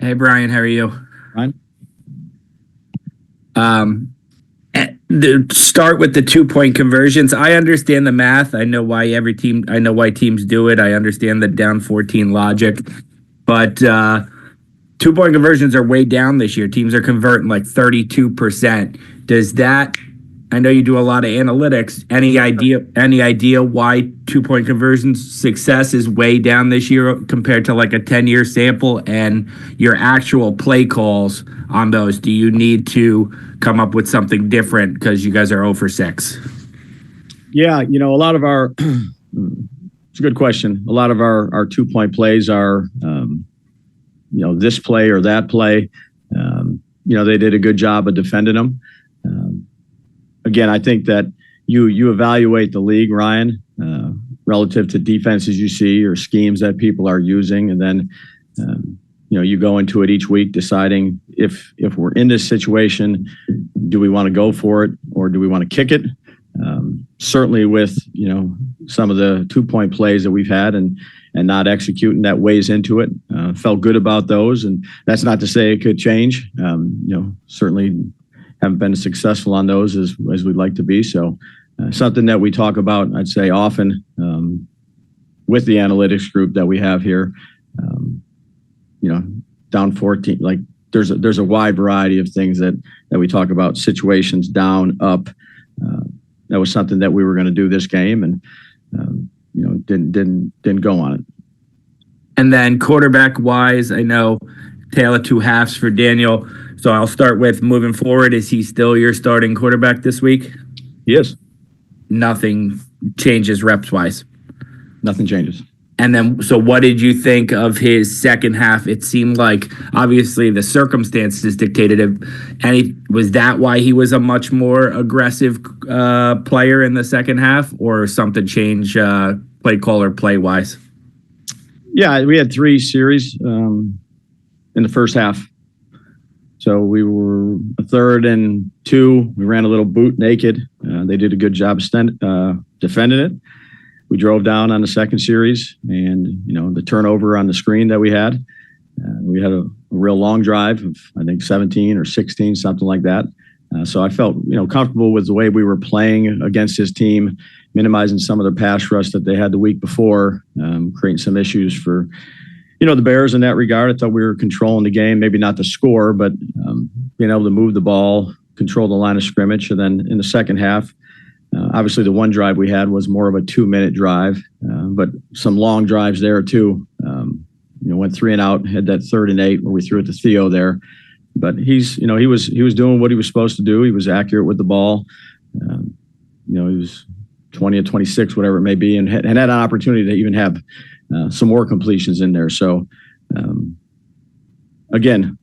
Hey Brian, how are you? Ryan? Start with the 2 point conversions. I understand the math. I know why teams do it. I understand the down 14 logic, but 2 point conversions are way down this year. Teams are converting like 32%. Does that? I know you do a lot of analytics. Any idea why 2 point conversions success is way down this year compared to like a 10-year sample, and your actual play calls on those? Do you need to come up with something different because you guys are 0 for 6? Yeah, a lot of our it's a good question. A lot of our 2 point plays are this play or that play. They did a good job of defending them. Again, I think that you evaluate the league, Ryan, relative to defenses you see or schemes that people are using, and then you go into it each week deciding if we're in this situation, do we want to go for it or do we want to kick it? Certainly with some of the 2 point plays that we've had and not executing, that weighs into it. Felt good about those, and that's not to say it could change. Certainly haven't been as successful on those as we'd like to be. So something that we talk about, I'd say often with the analytics group that we have here. Down 14, like there's a wide variety of things that we talk about, situations down, up. That was something that we were going to do this game, and didn't go on it. And then quarterback wise, I know tale of two halves for Daniel. So I'll start with moving forward. Is he still your starting quarterback this week? He is. Nothing changes reps wise. Nothing changes. And then, so what did you think of his second half? It seemed like obviously the circumstances dictated it. And was that why he was a much more aggressive player in the second half, or something changed play call or play wise? Yeah, we had 3 series in the first half. So we were a 3rd and 2. We ran a little boot naked. They did a good job defending it. We drove down on the second series, and the turnover on the screen that we had a real long drive of, I think, 17 or 16, something like that. So I felt comfortable with the way we were playing against his team, minimizing some of the pass rush that they had the week before, creating some issues for the Bears in that regard. I thought we were controlling the game, maybe not the score, but being able to move the ball, control the line of scrimmage. And then in the second half, obviously the one drive we had was more of a 2-minute drive, but some long drives there too. Went 3 and out, had that 3rd and 8 where we threw it to Theo there. But he was doing what he was supposed to do. He was accurate with the ball. He was 20 of 26, whatever it may be, and had an opportunity to even have some more completions in there. So again,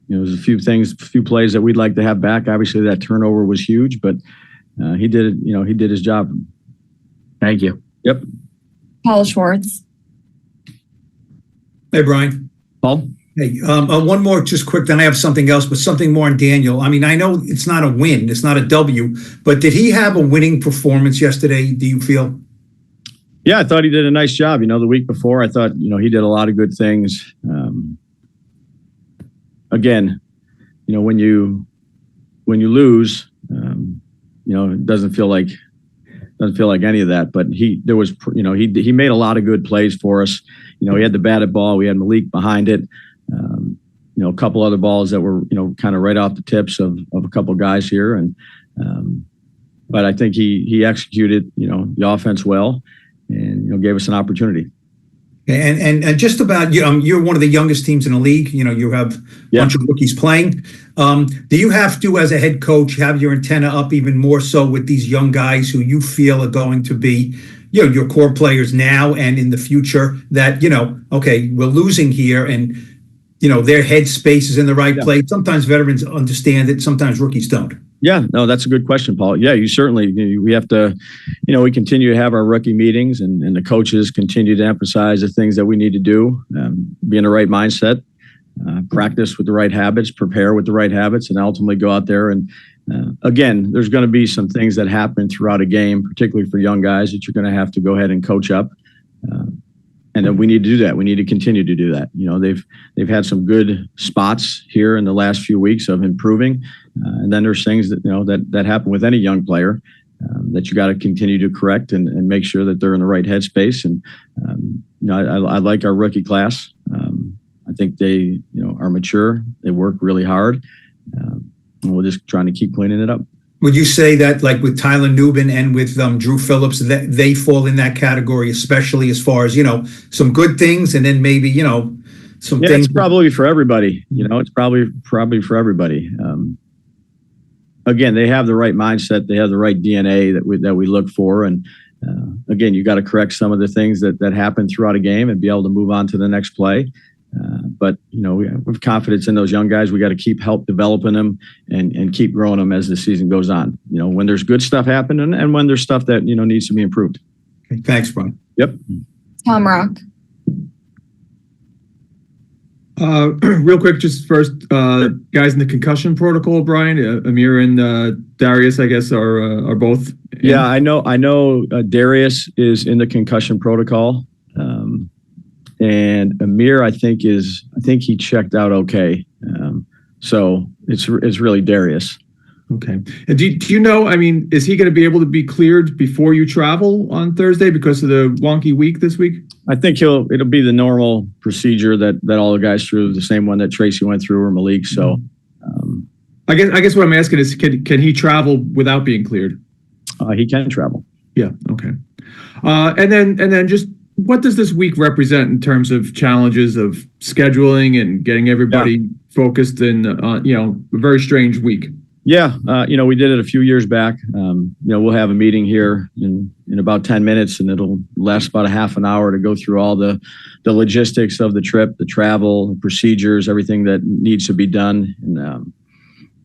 there's a few plays that we'd like to have back. Obviously that turnover was huge, but he did it. He did his job. Thank you. Yep. Paul Schwartz. Hey, Brian. Paul? Hey, one more just quick, then I have something else, but something more on Daniel. I mean, I know it's not a win, it's not a W, but did he have a winning performance yesterday, do you feel? Yeah, I thought he did a nice job. The week before, I thought, he did a lot of good things. Again, when you lose, it doesn't feel like any of that. But he made a lot of good plays for us. He had the batted ball. We had Malik behind it. A couple other balls that were kind of right off the tips of a couple guys here, and but I think he executed the offense well, and gave us an opportunity. And just about you're one of the youngest teams in the league. You have a bunch of rookies playing. Do you have to, as a head coach, have your antenna up even more so with these young guys who you feel are going to be your core players now and in the future? That okay, we're losing here, and their head space is in the right place. Sometimes veterans understand it, sometimes rookies don't. Yeah, no, that's a good question, Paul. Yeah, we have to, we continue to have our rookie meetings, and the coaches continue to emphasize the things that we need to do, be in the right mindset, practice with the right habits, prepare with the right habits, and ultimately go out there. And again, there's going to be some things that happen throughout a game, particularly for young guys, that you're going to have to go ahead and coach up. and then we need to do that. We need to continue to do that. They've had some good spots here in the last few weeks of improving, and then there's things that happen with any young player that you got to continue to correct and make sure that they're in the right headspace. And I like our rookie class. I think they are mature. They work really hard, and we're just trying to keep cleaning it up. Would you say that, like with Tyler Nubin and with Drew Phillips, that they fall in that category, especially as far as, some good things and then maybe, some things? It's probably for everybody. It's probably for everybody. Again, they have the right mindset. They have the right DNA that we look for. And again, you got to correct some of the things that happen throughout a game and be able to move on to the next play. But we have confidence in those young guys. We got to help developing them and keep growing them as the season goes on. When there's good stuff happening and when there's stuff that needs to be improved. Okay, thanks, Brian. Yep. Tom Rock. Real quick, just first, guys in the concussion protocol, Brian, Amir and Darius, I guess, are both. Yeah, I know. Darius is in the concussion protocol. And Amir, I think he checked out okay. So it's really Darius. Okay. And do you know, is he going to be able to be cleared before you travel on Thursday because of the wonky week this week? I think it'll be the normal procedure that all the guys through, the same one that Tracy went through or Malik. So I guess what I'm asking is, can he travel without being cleared? He can travel. Yeah. Okay. And then just, what does this week represent in terms of challenges of scheduling and getting everybody focused in, a very strange week? Yeah. We did it a few years back. We'll have a meeting here in about 10 minutes and it'll last about a half an hour to go through all the logistics of the trip, the travel, the procedures, everything that needs to be done. And,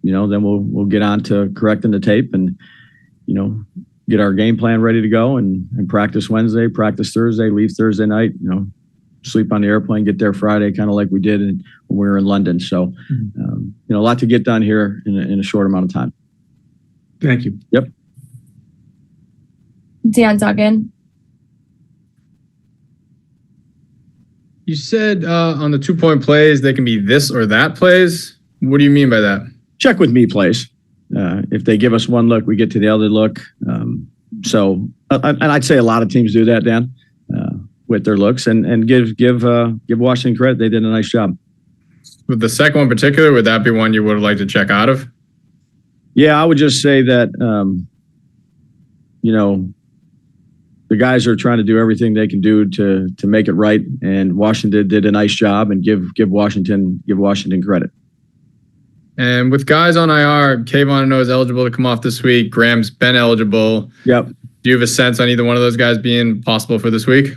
then we'll get on to correcting the tape and, get our game plan ready to go and practice Wednesday, practice Thursday, leave Thursday night, sleep on the airplane, get there Friday, kind of like we did when we were in London. So, a lot to get done here in a short amount of time. Thank you. Yep. Dan Duggan. You said on the 2-point plays, they can be this or that plays. What do you mean by that? Check with me plays. If they give us one look, we get to the other look. And I'd say a lot of teams do that, Dan, with their looks and give Washington credit. They did a nice job. With the second one in particular, would that be one you would have liked to check out of? Yeah, I would just say that, the guys are trying to do everything they can do to make it right. And Washington did a nice job and give Washington credit. And with guys on IR, Kayvon, I know, is eligible to come off this week. Graham's been eligible. Yep. Do you have a sense on either one of those guys being possible for this week?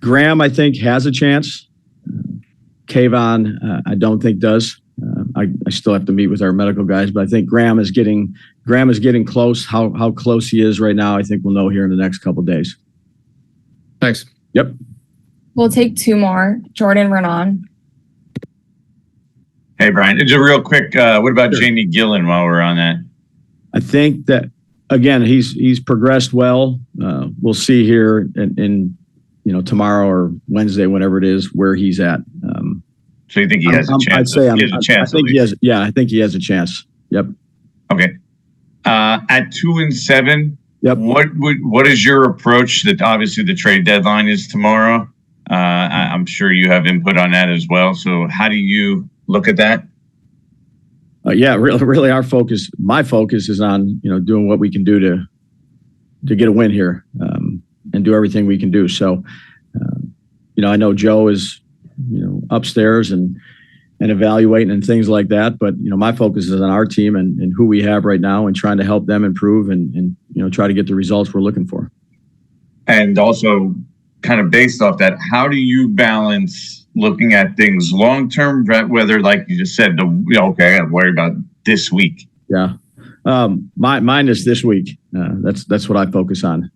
Graham, I think, has a chance. Kayvon, I don't think does. I still have to meet with our medical guys, but I think Graham is getting close. How close he is right now, I think we'll know here in the next couple of days. Thanks. Yep. We'll take two more. Jordan Renan. Hey, Brian, just real quick. What about Sure. Jamie Gillen while we're on that? I think that, again, he's progressed well. We'll see here in tomorrow or Wednesday, whenever it is, where he's at. So you think he has a chance? I'd say he has a chance. I think he has. Yeah, I think he has a chance. Yep. Okay. At 2-7. Yep. What is your approach? That obviously the trade deadline is tomorrow. I'm sure you have input on that as well. So how do you look at that? Really, my focus is on doing what we can do to get a win here, and do everything we can do. So, I know Joe is upstairs and evaluating and things like that, but my focus is on our team and who we have right now and trying to help them improve and try to get the results we're looking for. And also, kind of based off that, how do you balance looking at things long term, whether, like you just said, I got to worry about this week? Yeah, mine is this week. That's what I focus on,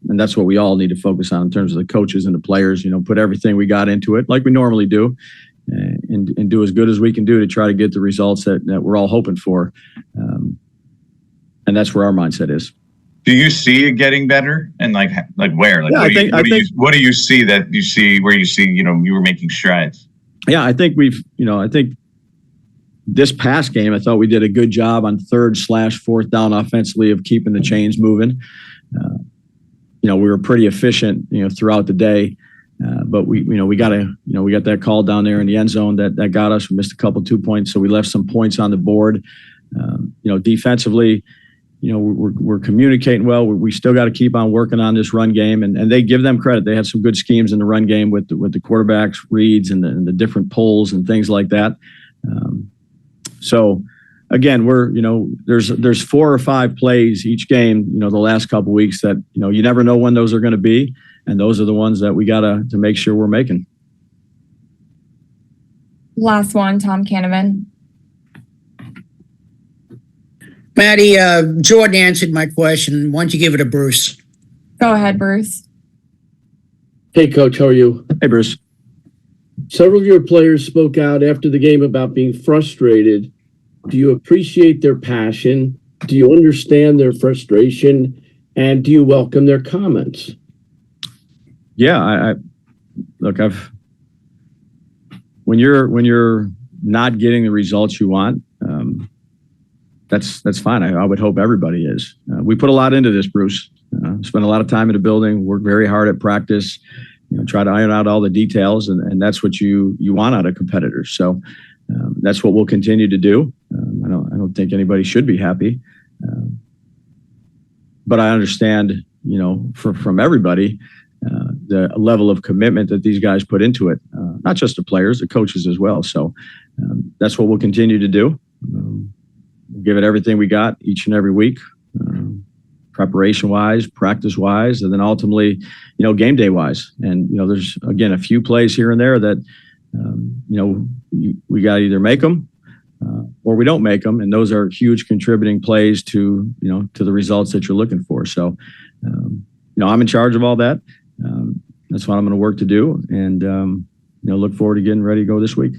and that's what we all need to focus on in terms of the coaches and the players. Put everything we got into it like we normally do, and do as good as we can do to try to get the results that we're all hoping for. And that's where our mindset is. Do you see it getting better? And like where? Like Yeah, what do you see that you see where you see, you were making strides? Yeah, I think I think this past game, I thought we did a good job on 3rd/4th down offensively of keeping the chains moving. We were pretty efficient, throughout the day. But we got that call down there in the end zone that got us. We missed a couple 2 points, so we left some points on the board. Defensively, we're communicating well. We still got to keep on working on this run game, and they give them credit. They had some good schemes in the run game with the quarterbacks reads and the different pulls and things like that. So again, there's 4 or 5 plays each game, the last couple weeks that, you never know when those are going to be. And those are the ones that we got to make sure we're making. Last one, Tom Canavan. Maddie, Jordan answered my question. Why don't you give it to Bruce? Go ahead, Bruce. Hey, Coach, how are you? Hey, Bruce. Several of your players spoke out after the game about being frustrated. Do you appreciate their passion? Do you understand their frustration? And do you welcome their comments? Yeah, when you're not getting the results you want, that's fine. I would hope everybody is. We put a lot into this, Bruce. Spent a lot of time in the building, worked very hard at practice, try to iron out all the details, and that's what you want out of competitors. So that's what we'll continue to do. I don't think anybody should be happy, but I understand, from everybody, the level of commitment that these guys put into it, not just the players, the coaches as well. So that's what we'll continue to do. We'll give it everything we got each and every week, preparation wise, practice wise, and then ultimately, game day wise. And, there's again, a few plays here and there that, we got to either make them or we don't make them. And those are huge contributing plays to the results that you're looking for. So, I'm in charge of all that. That's what I'm going to work to do, and look forward to getting ready to go this week.